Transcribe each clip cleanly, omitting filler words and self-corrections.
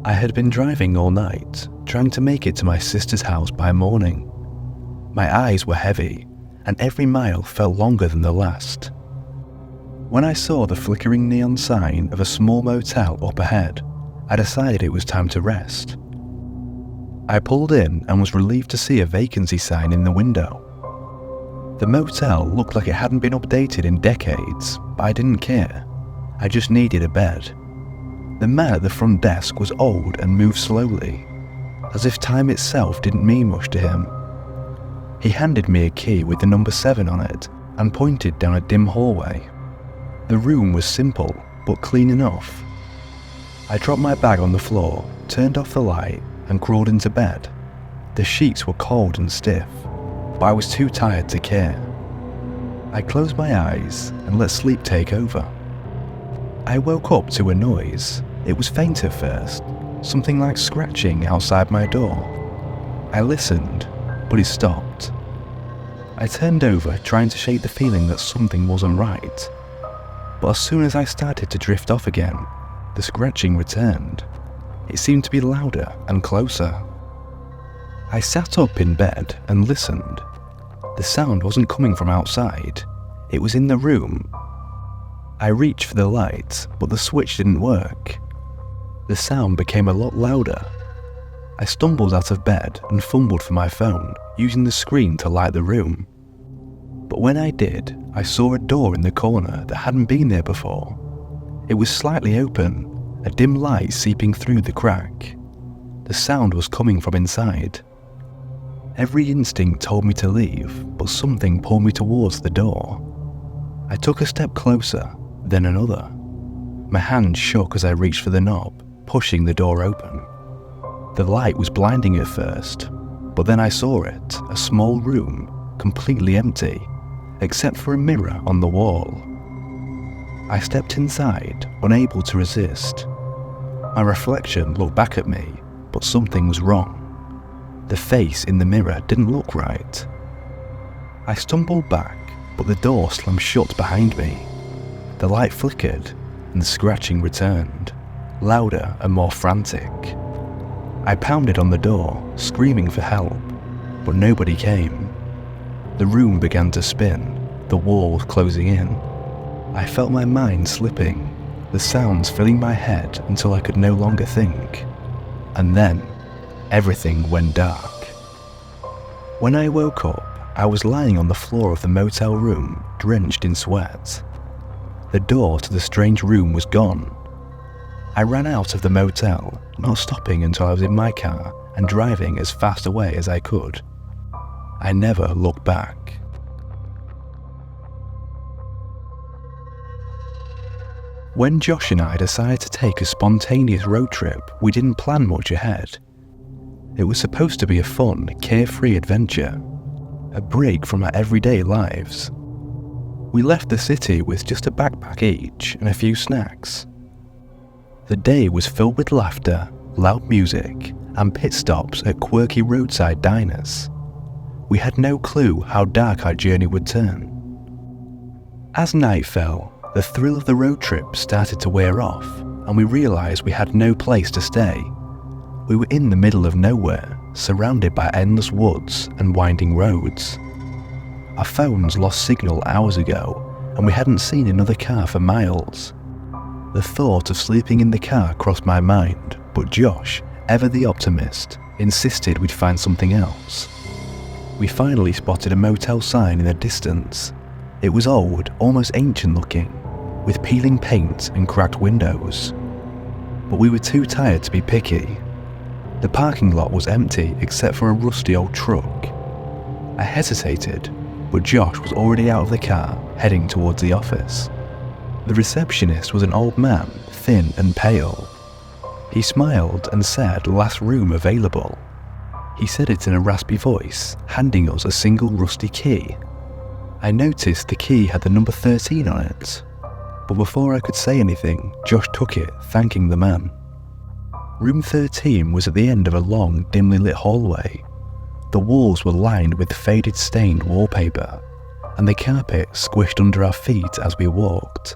I had been driving all night, trying to make it to my sister's house by morning. My eyes were heavy, and every mile felt longer than the last. When I saw the flickering neon sign of a small motel up ahead, I decided it was time to rest. I pulled in and was relieved to see a vacancy sign in the window. The motel looked like it hadn't been updated in decades, but I didn't care. I just needed a bed. The man at the front desk was old and moved slowly, as if time itself didn't mean much to him. He handed me a key with the number 7 on it and pointed down a dim hallway. The room was simple, but clean enough. I dropped my bag on the floor, turned off the light, and crawled into bed. The sheets were cold and stiff, but I was too tired to care. I closed my eyes and let sleep take over. I woke up to a noise. It was faint at first, something like scratching outside my door. I listened, but it stopped. I turned over, trying to shake the feeling that something wasn't right. But as soon as I started to drift off again, the scratching returned. It seemed to be louder and closer. I sat up in bed and listened. The sound wasn't coming from outside. It was in the room. I reached for the light, but the switch didn't work. The sound became a lot louder. I stumbled out of bed and fumbled for my phone, using the screen to light the room. But when I did, I saw a door in the corner that hadn't been there before. It was slightly open, a dim light seeping through the crack. The sound was coming from inside. Every instinct told me to leave, but something pulled me towards the door. I took a step closer, then another. My hand shook as I reached for the knob, pushing the door open. The light was blinding at first, but then I saw it, a small room, completely empty, except for a mirror on the wall. I stepped inside, unable to resist. My reflection looked back at me, but something was wrong. The face in the mirror didn't look right. I stumbled back, but the door slammed shut behind me. The light flickered, and the scratching returned, louder and more frantic. I pounded on the door, screaming for help, but nobody came. The room began to spin, the walls closing in. I felt my mind slipping, the sounds filling my head until I could no longer think. And then, everything went dark. When I woke up, I was lying on the floor of the motel room, drenched in sweat. The door to the strange room was gone. I ran out of the motel, not stopping until I was in my car and driving as fast away as I could. I never looked back. When Josh and I decided to take a spontaneous road trip, we didn't plan much ahead. It was supposed to be a fun, carefree adventure, a break from our everyday lives. We left the city with just a backpack each and a few snacks. The day was filled with laughter, loud music, and pit stops at quirky roadside diners. We had no clue how dark our journey would turn. As night fell, the thrill of the road trip started to wear off, and we realized we had no place to stay. We were in the middle of nowhere, surrounded by endless woods and winding roads. Our phones lost signal hours ago, and we hadn't seen another car for miles. The thought of sleeping in the car crossed my mind, but Josh, ever the optimist, insisted we'd find something else. We finally spotted a motel sign in the distance. It was old, almost ancient looking, with peeling paint and cracked windows. But we were too tired to be picky. The parking lot was empty except for a rusty old truck. I hesitated, but Josh was already out of the car, heading towards the office. The receptionist was an old man, thin and pale. He smiled and said, "Last room available." He said it in a raspy voice, handing us a single rusty key. I noticed the key had the number 13 on it, but before I could say anything, Josh took it, thanking the man. Room 13 was at the end of a long, dimly lit hallway. The walls were lined with faded stained wallpaper, and the carpet squished under our feet as we walked.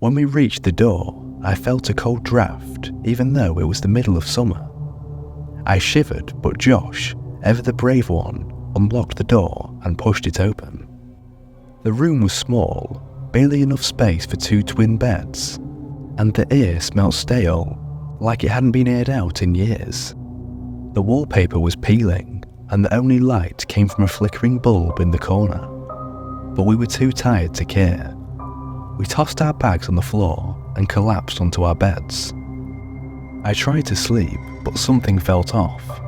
When we reached the door, I felt a cold draft even though it was the middle of summer. I shivered, but Josh, ever the brave one, unlocked the door and pushed it open. The room was small, barely enough space for 2 twin beds, and the air smelt stale, like it hadn't been aired out in years. The wallpaper was peeling, and the only light came from a flickering bulb in the corner. But we were too tired to care. We tossed our bags on the floor and collapsed onto our beds. I tried to sleep, but something felt off.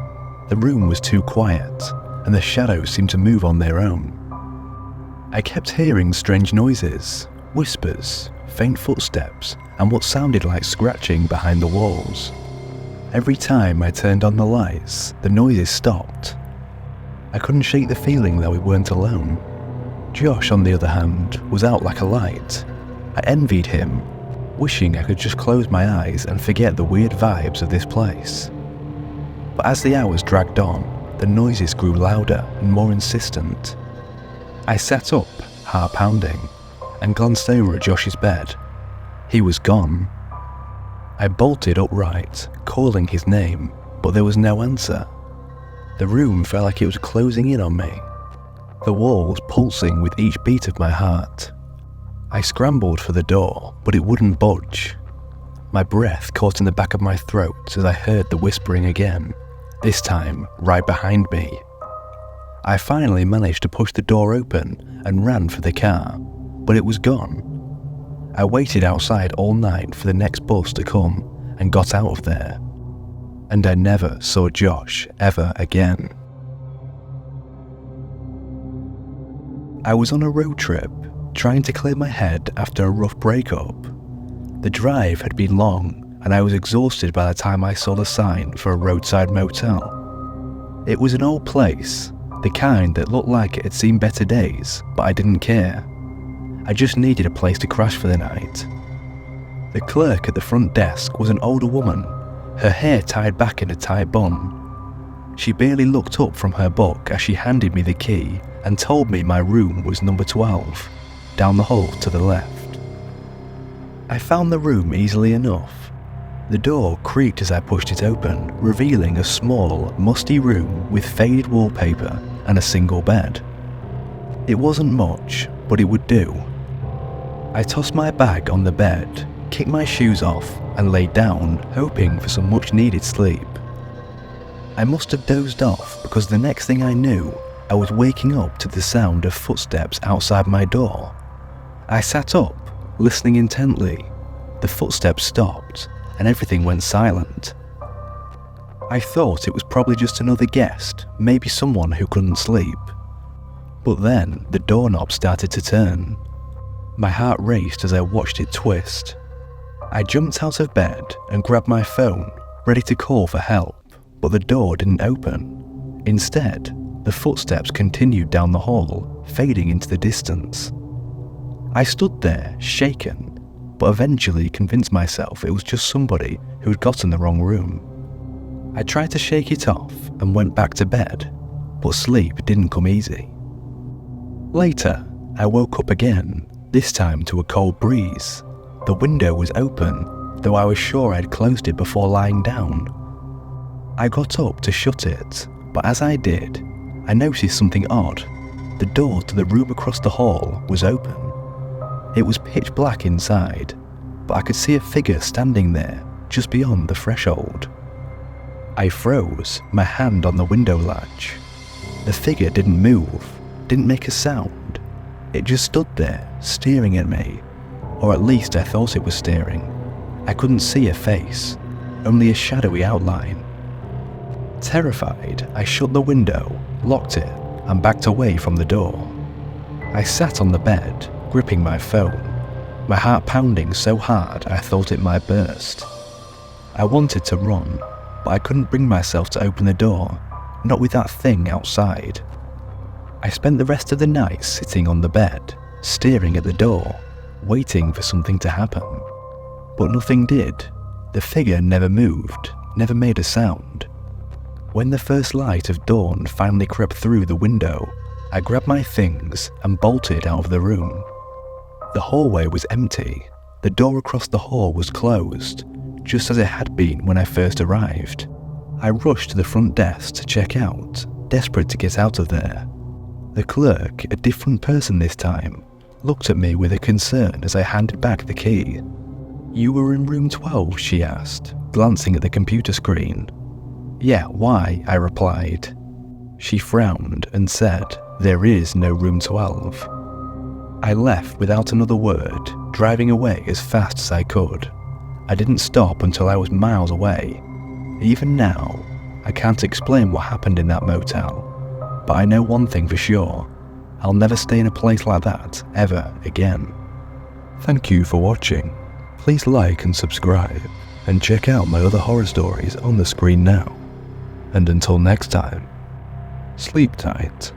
The room was too quiet, and the shadows seemed to move on their own. I kept hearing strange noises, whispers, faint footsteps, and what sounded like scratching behind the walls. Every time I turned on the lights, the noises stopped. I couldn't shake the feeling that we weren't alone. Josh, on the other hand, was out like a light. I envied him, wishing I could just close my eyes and forget the weird vibes of this place. But as the hours dragged on, the noises grew louder and more insistent. I sat up, heart pounding, and glanced over at Josh's bed. He was gone. I bolted upright, calling his name, but there was no answer. The room felt like it was closing in on me, the walls pulsing with each beat of my heart. I scrambled for the door, but it wouldn't budge. My breath caught in the back of my throat as I heard the whispering again, this time right behind me. I finally managed to push the door open and ran for the car, but it was gone. I waited outside all night for the next bus to come and got out of there. And I never saw Josh ever again. I was on a road trip, trying to clear my head after a rough breakup. The drive had been long, and I was exhausted by the time I saw the sign for a roadside motel. It was an old place, the kind that looked like it had seen better days, but I didn't care. I just needed a place to crash for the night. The clerk at the front desk was an older woman, her hair tied back in a tight bun. She barely looked up from her book as she handed me the key and told me my room was number 12, down the hall to the left. I found the room easily enough. The door creaked as I pushed it open, revealing a small, musty room with faded wallpaper and a single bed. It wasn't much, but it would do. I tossed my bag on the bed, kicked my shoes off, and laid down, hoping for some much-needed sleep. I must have dozed off because the next thing I knew, I was waking up to the sound of footsteps outside my door. I sat up, listening intently. The footsteps stopped, and everything went silent. I thought it was probably just another guest, maybe someone who couldn't sleep. But then the doorknob started to turn. My heart raced as I watched it twist. I jumped out of bed and grabbed my phone, ready to call for help, but the door didn't open. Instead, the footsteps continued down the hall, fading into the distance. I stood there, shaken, but eventually convinced myself it was just somebody who had gotten the wrong room. I tried to shake it off and went back to bed, but sleep didn't come easy. Later, I woke up again, this time to a cold breeze. The window was open, though I was sure I'd closed it before lying down. I got up to shut it, but as I did, I noticed something odd. The door to the room across the hall was open. It was pitch black inside, but I could see a figure standing there, just beyond the threshold. I froze, my hand on the window latch. The figure didn't move, didn't make a sound. It just stood there, staring at me. Or at least I thought it was staring. I couldn't see a face, only a shadowy outline. Terrified, I shut the window, locked it, and backed away from the door. I sat on the bed, gripping my phone, my heart pounding so hard I thought it might burst. I wanted to run, but I couldn't bring myself to open the door, not with that thing outside. I spent the rest of the night sitting on the bed, staring at the door, waiting for something to happen. But nothing did. The figure never moved, never made a sound. When the first light of dawn finally crept through the window, I grabbed my things and bolted out of the room. The hallway was empty, The door across the hall was closed, just as it had been when I first arrived. I rushed to the front desk to check out, desperate to get out of there. The clerk, a different person this time, looked at me with a concern as I handed back the key. "You were in room 12, she asked, glancing at the computer screen. "Yeah, why?" I replied. She frowned and said, "There is no room 12. I left without another word, driving away as fast as I could. I didn't stop until I was miles away. Even now, I can't explain what happened in that motel, but I know one thing for sure: I'll never stay in a place like that ever again. Thank you for watching. Please like and subscribe, and check out my other horror stories on the screen now. And until next time, sleep tight.